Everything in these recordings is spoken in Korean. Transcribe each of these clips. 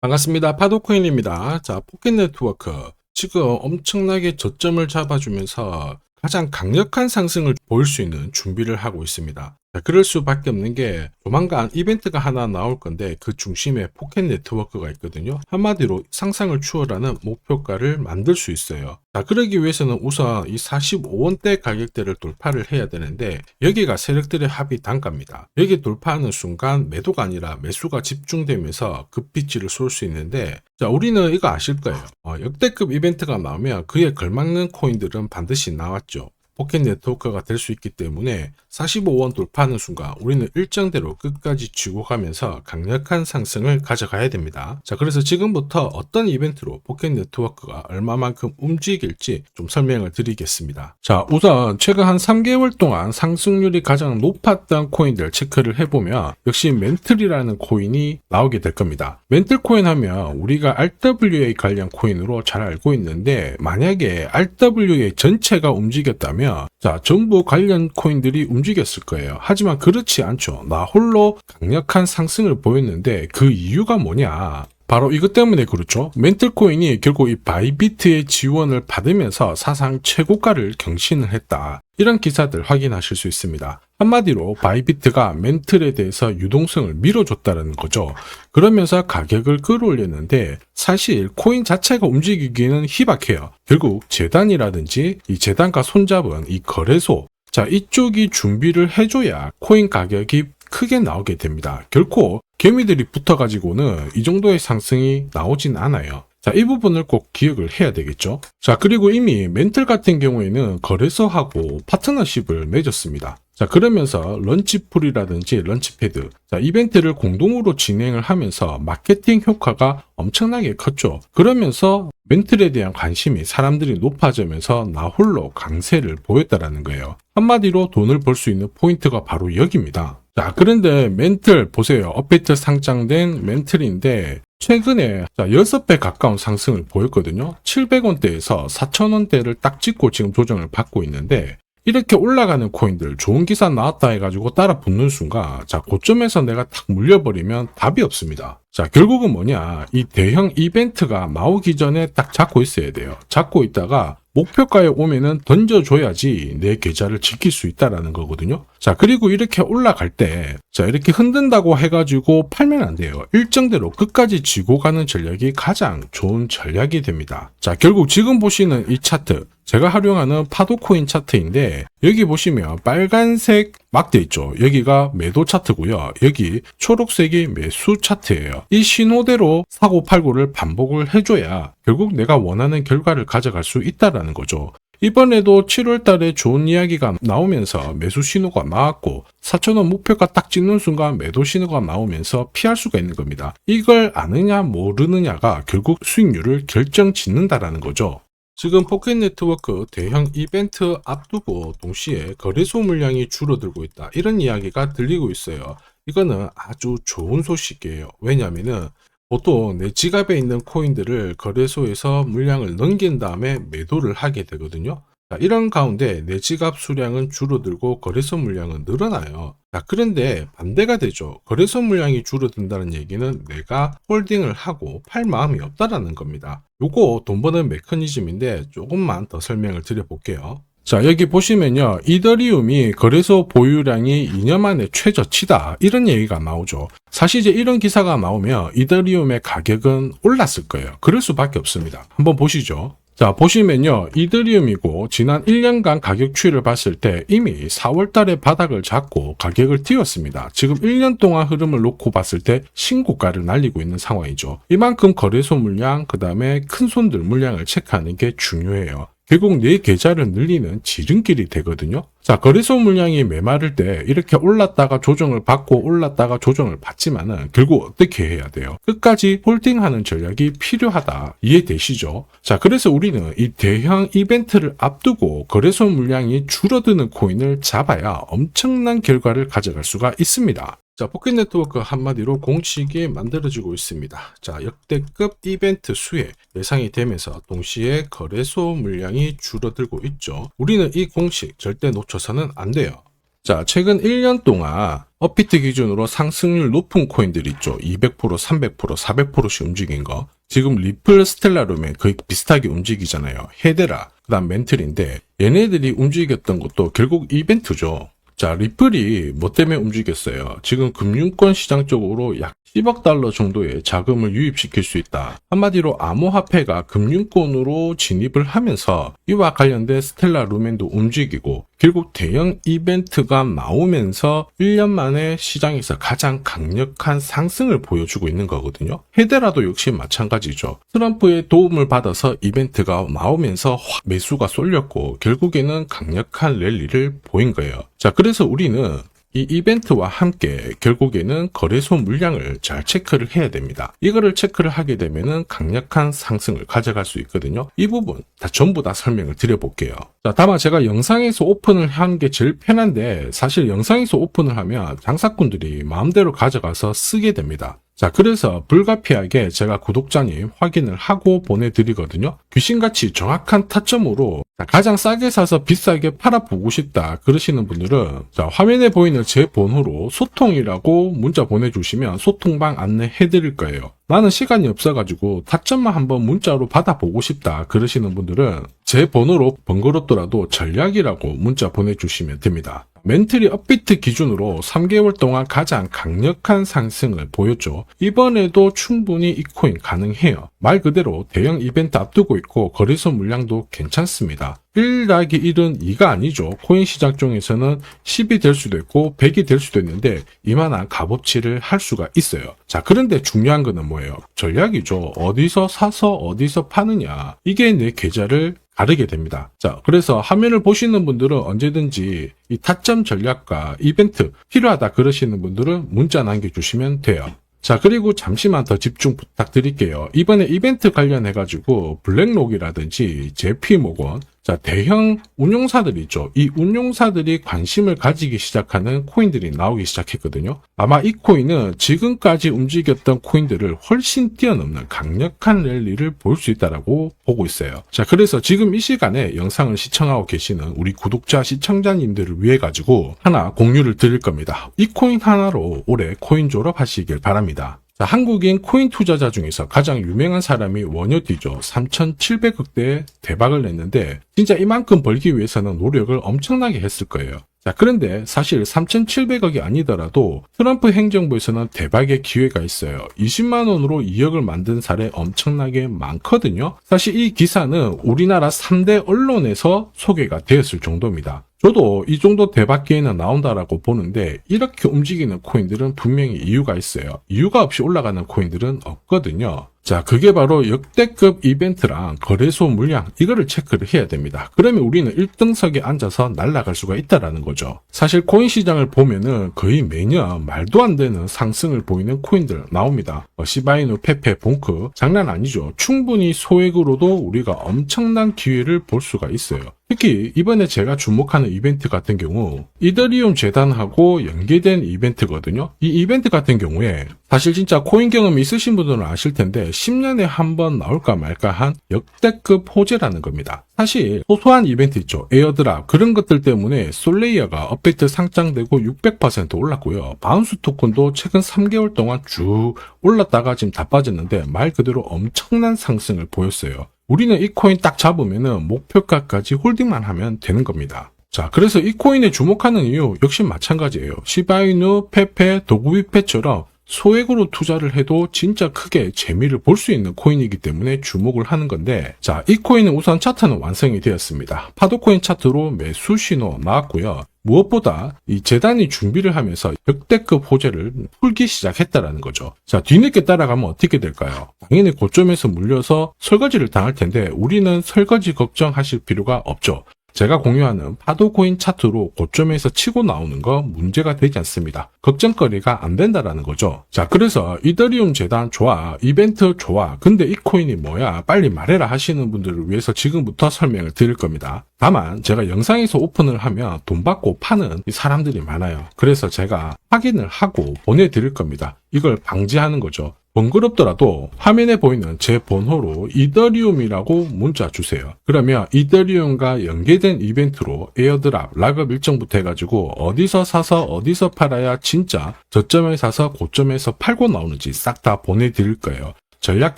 반갑습니다. 파도코인입니다. 자, 포켓 네트워크. 지금 엄청나게 저점을 잡아주면서 가장 강력한 상승을 보일 수 있는 준비를 하고 있습니다. 자, 그럴 수밖에 없는 게 조만간 이벤트가 하나 나올 건데 그 중심에 포켓 네트워크가 있거든요. 한마디로 상상을 추월하는 목표가를 만들 수 있어요. 자, 그러기 위해서는 우선 이 45원대 가격대를 돌파를 해야 되는데 여기가 세력들의 합의 단가입니다. 여기 돌파하는 순간 매도가 아니라 매수가 집중되면서 급비치를 쏠 수 있는데, 자, 우리는 이거 아실 거예요. 역대급 이벤트가 나오면 그에 걸맞는 코인들은 반드시 나왔죠. 포켓 네트워크가 될 수 있기 때문에 45원 돌파하는 순간 우리는 일정대로 끝까지 쥐고 가면서 강력한 상승을 가져가야 됩니다. 자, 그래서 지금부터 어떤 이벤트로 포켓 네트워크가 얼마만큼 움직일지 좀 설명을 드리겠습니다. 자, 우선 최근 한 3개월 동안 상승률이 가장 높았던 코인들 체크를 해보면 역시 멘틀이라는 코인이 나오게 될 겁니다. 멘틀 코인 하면 우리가 RWA 관련 코인으로 잘 알고 있는데, 만약에 RWA 전체가 움직였다면 자, 전부 관련 코인들이 움직였을 거예요. 하지만 그렇지 않죠. 나 홀로 강력한 상승을 보였는데 그 이유가 뭐냐? 바로 이것 때문에 그렇죠. 멘틀 코인이 결국 이 바이비트의 지원을 받으면서 사상 최고가를 경신을 했다. 이런 기사들 확인하실 수 있습니다. 한마디로 바이비트가 멘틀에 대해서 유동성을 밀어줬다는 거죠. 그러면서 가격을 끌어올렸는데 사실 코인 자체가 움직이기는 희박해요. 결국 재단이라든지 이 재단과 손잡은 이 거래소, 자, 이쪽이 준비를 해줘야 코인 가격이 크게 나오게 됩니다. 결코 개미들이 붙어가지고는 이 정도의 상승이 나오진 않아요. 자, 이 부분을 꼭 기억을 해야 되겠죠. 자, 그리고 이미 멘틀 같은 경우에는 거래소하고 파트너십을 맺었습니다. 자, 그러면서 런치풀이라든지 런치패드, 자, 이벤트를 공동으로 진행을 하면서 마케팅 효과가 엄청나게 컸죠. 그러면서 멘틀에 대한 관심이 사람들이 높아지면서 나 홀로 강세를 보였다라는 거예요. 한마디로 돈을 벌 수 있는 포인트가 바로 여기입니다. 자, 그런데 멘틀 보세요. 업데이트 상장된 멘틀인데 최근에 6배 가까운 상승을 보였거든요. 700원대에서 4,000원대를 딱 찍고 지금 조정을 받고 있는데, 이렇게 올라가는 코인들 좋은 기사 나왔다 해가지고 따라 붙는 순간, 자, 고점에서 내가 탁 물려버리면 답이 없습니다. 자, 결국은 뭐냐, 이 대형 이벤트가 나오기 전에 딱 잡고 있어야 돼요. 잡고 있다가 목표가에 오면은 던져줘야지 내 계좌를 지킬 수 있다라는 거거든요. 자, 그리고 이렇게 올라갈 때, 자, 이렇게 흔든다고 해가지고 팔면 안 돼요. 일정대로 끝까지 쥐고 가는 전략이 가장 좋은 전략이 됩니다. 자, 결국 지금 보시는 이 차트, 제가 활용하는 파도코인 차트인데, 여기 보시면 빨간색 막대 있죠. 여기가 매도 차트고요. 여기 초록색이 매수 차트예요. 이 신호대로 사고 팔고를 반복을 해줘야 결국 내가 원하는 결과를 가져갈 수 있다라는 거죠. 이번에도 7월 달에 좋은 이야기가 나오면서 매수 신호가 나왔고 4,000원 목표가 딱 찍는 순간 매도 신호가 나오면서 피할 수가 있는 겁니다. 이걸 아느냐 모르느냐가 결국 수익률을 결정짓는다라는 거죠. 지금 포켓 네트워크 대형 이벤트 앞두고 동시에 거래소 물량이 줄어들고 있다, 이런 이야기가 들리고 있어요. 이거는 아주 좋은 소식이에요. 왜냐면은 보통 내 지갑에 있는 코인들을 거래소에서 물량을 넘긴 다음에 매도를 하게 되거든요. 자, 이런 가운데 내 지갑 수량은 줄어들고 거래소 물량은 늘어나요. 자, 그런데 반대가 되죠. 거래소 물량이 줄어든다는 얘기는 내가 홀딩을 하고 팔 마음이 없다라는 겁니다. 요거 돈 버는 메커니즘인데 조금만 더 설명을 드려볼게요. 자, 여기 보시면요, 이더리움이 거래소 보유량이 2년 만에 최저치다, 이런 얘기가 나오죠. 사실 이제 이런 기사가 나오면 이더리움의 가격은 올랐을 거예요. 그럴 수밖에 없습니다. 한번 보시죠. 자, 보시면요, 이더리움이고 지난 1년간 가격 추이를 봤을 때 이미 4월 달에 바닥을 잡고 가격을 띄웠습니다. 지금 1년 동안 흐름을 놓고 봤을 때 신고가를 날리고 있는 상황이죠. 이만큼 거래소 물량, 그 다음에 큰 손들 물량을 체크하는 게 중요해요. 결국 내 계좌를 늘리는 지름길이 되거든요. 자, 거래소 물량이 메마를 때 이렇게 올랐다가 조정을 받고 올랐다가 조정을 받지만은 결국 어떻게 해야 돼요? 끝까지 홀딩하는 전략이 필요하다. 이해되시죠? 자, 그래서 우리는 이 대형 이벤트를 앞두고 거래소 물량이 줄어드는 코인을 잡아야 엄청난 결과를 가져갈 수가 있습니다. 자, 포켓 네트워크 한마디로 공식이 만들어지고 있습니다. 자, 역대급 이벤트 수혜 예상이 되면서 동시에 거래소 물량이 줄어들고 있죠. 우리는 이 공식 절대 놓쳐서는 안 돼요. 자, 최근 1년 동안 업비트 기준으로 상승률 높은 코인들 있죠. 200%, 300%, 400%씩 움직인 거. 지금 리플, 스텔라 루멘 거의 비슷하게 움직이잖아요. 헤데라, 그 다음 멘틀인데 얘네들이 움직였던 것도 결국 이벤트죠. 자, 리플이 뭐 때문에 움직였어요? 지금 금융권 시장 쪽으로 약 10억 달러 정도의 자금을 유입시킬 수 있다. 한마디로 암호화폐가 금융권으로 진입을 하면서 이와 관련된 스텔라 루멘도 움직이고 결국 대형 이벤트가 나오면서 1년 만에 시장에서 가장 강력한 상승을 보여주고 있는 거거든요. 헤데라도 역시 마찬가지죠. 트럼프의 도움을 받아서 이벤트가 나오면서 확 매수가 쏠렸고 결국에는 강력한 랠리를 보인 거예요. 자, 그래서 우리는 이 이벤트와 함께 결국에는 거래소 물량을 잘 체크를 해야 됩니다. 이거를 체크를 하게 되면은 강력한 상승을 가져갈 수 있거든요. 이 부분 전부 다 설명을 드려볼게요. 자, 다만 제가 영상에서 오픈을 한 게 제일 편한데 사실 영상에서 오픈을 하면 장사꾼들이 마음대로 가져가서 쓰게 됩니다. 자, 그래서 불가피하게 제가 구독자님 확인을 하고 보내드리거든요. 귀신같이 정확한 타점으로 가장 싸게 사서 비싸게 팔아보고 싶다 그러시는 분들은 자, 화면에 보이는 제 번호로 소통이라고 문자 보내주시면 소통방 안내해드릴 거예요. 나는 시간이 없어가지고 타점만 한번 문자로 받아보고 싶다 그러시는 분들은 제 번호로 번거롭더라도 전략이라고 문자 보내주시면 됩니다. 멘틀이 업비트 기준으로 3개월 동안 가장 강력한 상승을 보였죠. 이번에도 충분히 이 코인 가능해요. 말 그대로 대형 이벤트 앞두고 있고 거래소 물량도 괜찮습니다. 1 더하기 1은 2가 아니죠. 코인 시장 중에서는 10이 될 수도 있고 100이 될 수도 있는데 이만한 값어치를 할 수가 있어요. 자, 그런데 중요한 거는 뭐예요? 전략이죠. 어디서 사서 어디서 파느냐. 이게 내 계좌를 가르게 됩니다. 자, 그래서 화면을 보시는 분들은 언제든지 이 타점 전략과 이벤트 필요하다 그러시는 분들은 문자 남겨주시면 돼요. 자, 그리고 잠시만 더 집중 부탁드릴게요. 이번에 이벤트 관련해가지고 블랙록이라든지 JP모건, 자, 대형 운용사들 있죠. 이 운용사들이 관심을 가지기 시작하는 코인들이 나오기 시작했거든요. 아마 이 코인은 지금까지 움직였던 코인들을 훨씬 뛰어넘는 강력한 랠리를 볼 수 있다고 보고 있어요. 자, 그래서 지금 이 시간에 영상을 시청하고 계시는 우리 구독자 시청자님들을 위해 가지고 하나 공유를 드릴 겁니다. 이 코인 하나로 올해 코인 졸업하시길 바랍니다. 자, 한국인 코인 투자자 중에서 가장 유명한 사람이 원효디죠. 3,700억대 대박을 냈는데 진짜 이만큼 벌기 위해서는 노력을 엄청나게 했을 거예요. 자, 그런데 사실 3,700억이 아니더라도 트럼프 행정부에서는 대박의 기회가 있어요. 20만 원으로 2억을 만든 사례 엄청나게 많거든요. 사실 이 기사는 우리나라 3대 언론에서 소개가 되었을 정도입니다. 저도 이 정도 대박 기회는 나온다라고 보는데 이렇게 움직이는 코인들은 분명히 이유가 있어요. 이유가 없이 올라가는 코인들은 없거든요. 자, 그게 바로 역대급 이벤트랑 거래소 물량 이거를 체크를 해야 됩니다. 그러면 우리는 1등석에 앉아서 날아갈 수가 있다라는 거죠. 사실 코인 시장을 보면은 거의 매년 말도 안 되는 상승을 보이는 코인들 나옵니다. 시바이누, 페페, 봉크 장난 아니죠. 충분히 소액으로도 우리가 엄청난 기회를 볼 수가 있어요. 특히 이번에 제가 주목하는 이벤트 같은 경우 이더리움 재단하고 연계된 이벤트거든요. 이 이벤트 같은 경우에 사실 진짜 코인 경험이 있으신 분들은 아실 텐데 10년에 한 번 나올까 말까 한 역대급 호재라는 겁니다. 사실 소소한 이벤트 있죠. 에어드랍 그런 것들 때문에 솔레이어가 업비트 상장되고 600% 올랐고요. 바운스 토큰도 최근 3개월 동안 쭉 올랐다가 지금 다 빠졌는데 말 그대로 엄청난 상승을 보였어요. 우리는 이 코인 딱 잡으면은 목표가까지 홀딩만 하면 되는 겁니다. 자, 그래서 이 코인에 주목하는 이유 역시 마찬가지예요. 시바이누, 페페, 도구비페처럼 소액으로 투자를 해도 진짜 크게 재미를 볼 수 있는 코인이기 때문에 주목을 하는 건데, 자, 이 코인은 우선 차트는 완성이 되었습니다. 파도코인 차트로 매수 신호 나왔고요. 무엇보다 이 재단이 준비를 하면서 역대급 호재를 풀기 시작했다라는 거죠. 자, 뒤늦게 따라가면 어떻게 될까요? 당연히 고점에서 물려서 설거지를 당할 텐데 우리는 설거지 걱정하실 필요가 없죠. 제가 공유하는 파도코인 차트로 고점에서 치고 나오는 거 문제가 되지 않습니다. 걱정거리가 안 된다라는 거죠. 자, 그래서 이더리움 재단 좋아, 이벤트 좋아, 근데 이 코인이 뭐야? 빨리 말해라 하시는 분들을 위해서 지금부터 설명을 드릴 겁니다. 다만 제가 영상에서 오픈을 하면 돈 받고 파는 사람들이 많아요. 그래서 제가 확인을 하고 보내드릴 겁니다. 이걸 방지하는 거죠. 번거롭더라도 화면에 보이는 제 번호로 이더리움이라고 문자 주세요. 그러면 이더리움과 연계된 이벤트로 에어드랍, 락업 일정부터 해가지고 어디서 사서 어디서 팔아야 진짜 저점에 사서 고점에서 팔고 나오는지 싹 다 보내드릴 거예요. 전략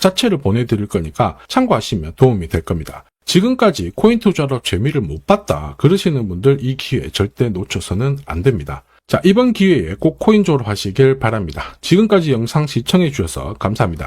자체를 보내드릴 거니까 참고하시면 도움이 될 겁니다. 지금까지 코인 투자로 재미를 못 봤다 그러시는 분들 이 기회 절대 놓쳐서는 안 됩니다. 자, 이번 기회에 꼭 코인 졸업하시길 바랍니다. 지금까지 영상 시청해 주셔서 감사합니다.